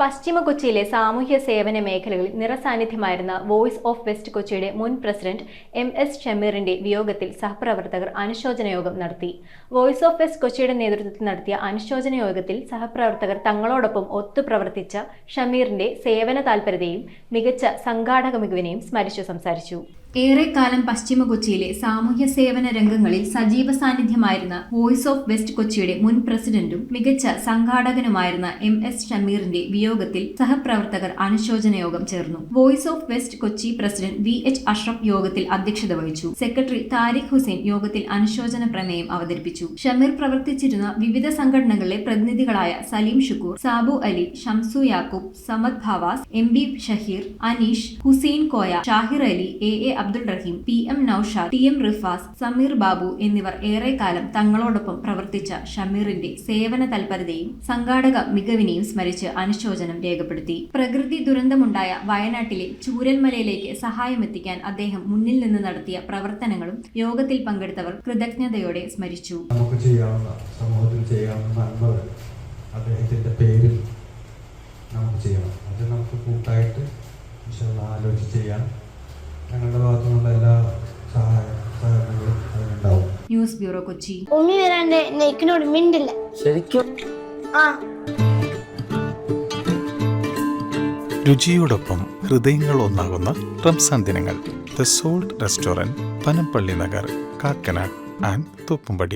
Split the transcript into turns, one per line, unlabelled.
പശ്ചിമ കൊച്ചിയിലെ സാമൂഹ്യ സേവന മേഖലകളിൽ നിറസാന്നിധ്യമായിരുന്ന വോയിസ് ഓഫ് വെസ്റ്റ് കൊച്ചിയുടെ മുൻ പ്രസിഡന്റ് MS ഷമീറിന്റെ വിയോഗത്തിൽ സഹപ്രവർത്തകർ അനുശോചന യോഗം നടത്തി. വോയിസ് ഓഫ് വെസ്റ്റ് കൊച്ചിയുടെ നേതൃത്വത്തിൽ നടത്തിയ അനുശോചന യോഗത്തിൽ സഹപ്രവർത്തകർ തങ്ങളോടൊപ്പം ഒത്തുപ്രവർത്തിച്ച ഷമീറിന്റെ സേവന താൽപര്യതയും മികച്ച സംഘാടക മികവിനെയും സ്മരിച്ചു സംസാരിച്ചു. ഏറെക്കാലം പശ്ചിമ കൊച്ചിയിലെ സാമൂഹ്യ സേവന രംഗങ്ങളിൽ സജീവ സാന്നിധ്യമായിരുന്ന വോയിസ് ഓഫ് വെസ്റ്റ് കൊച്ചിയുടെ മുൻ പ്രസിഡന്റും മികച്ച സംഘാടകനുമായിരുന്ന MS ഷമീറിന്റെ വിയോഗത്തിൽ സഹപ്രവർത്തകർ അനുശോചന യോഗം ചേർന്നു. Voice of west Kochi president VH Ashraf യോഗത്തിൽ അധ്യക്ഷത വഹിച്ചു. സെക്രട്ടറി താരിഖ് ഹുസൈൻ യോഗത്തിൽ അനുശോചന പ്രമേയം അവതരിപ്പിച്ചു. ഷമീർ പ്രവർത്തിച്ചിരുന്ന വിവിധ സംഘടനകളിലെ പ്രതിനിധികളായ സലീം ഷുക്കൂർ, സാബു അലി, ഷംസു യാക്കൂബ്, സമദ് ഭവാസ്, MB ഷഹീർ, അനീഷ്, ഹുസൈൻ കോയ, ഷാഹിർ അലി, AA അബ്ദുൾ റഹീം, PM നൌഷാദ്, TM റിഫാസ്, സമീർ ബാബു എന്നിവർ ഏറെക്കാലം തങ്ങളോടൊപ്പം പ്രവർത്തിച്ച ഷമീറിന്റെ സേവന തൽപരതയും സംഘാടക മികവിനെയും സ്മരിച്ച് അനുശോചനം രേഖപ്പെടുത്തി. പ്രകൃതി ദുരന്തമുണ്ടായ വയനാട്ടിലെ ചൂരൽമലയിലേക്ക് സഹായമെത്തിക്കാൻ അദ്ദേഹം മുന്നിൽ നിന്ന് നടത്തിയ പ്രവർത്തനങ്ങളും യോഗത്തിൽ പങ്കെടുത്തവർ കൃതജ്ഞതയോടെ സ്മരിച്ചു.
നമുക്ക് ചെയ്യാവുന്ന സമൂഹത്തിൽ ചെയ്യാവുന്ന നന്മകൾ അദ്ദേഹത്തിന്റെ പേരിൽ നമുക്ക് ചെയ്യണം. അത് നമുക്ക് കൂട്ടായിട്ട് ആലോചിച്ച് ചെയ്യാൻ ഞങ്ങളുടെ ഭാഗത്തു നിന്നുള്ള എല്ലാ സഹകരണങ്ങളും അതിനുണ്ടാവും.
News bureau, Kochi.
ഉമ്മി വരാണ്ട് നെയ്ക്കിനോട് മിണ്ടില്ല.
ശരിക്കും
രുചിയോടൊപ്പം ഹൃദയങ്ങൾ ഒന്നാകുന്ന റംസാൻ ദിനങ്ങൾ. The salt restaurant, Panampilly Nagar, Kakkanad and Thoppumpady.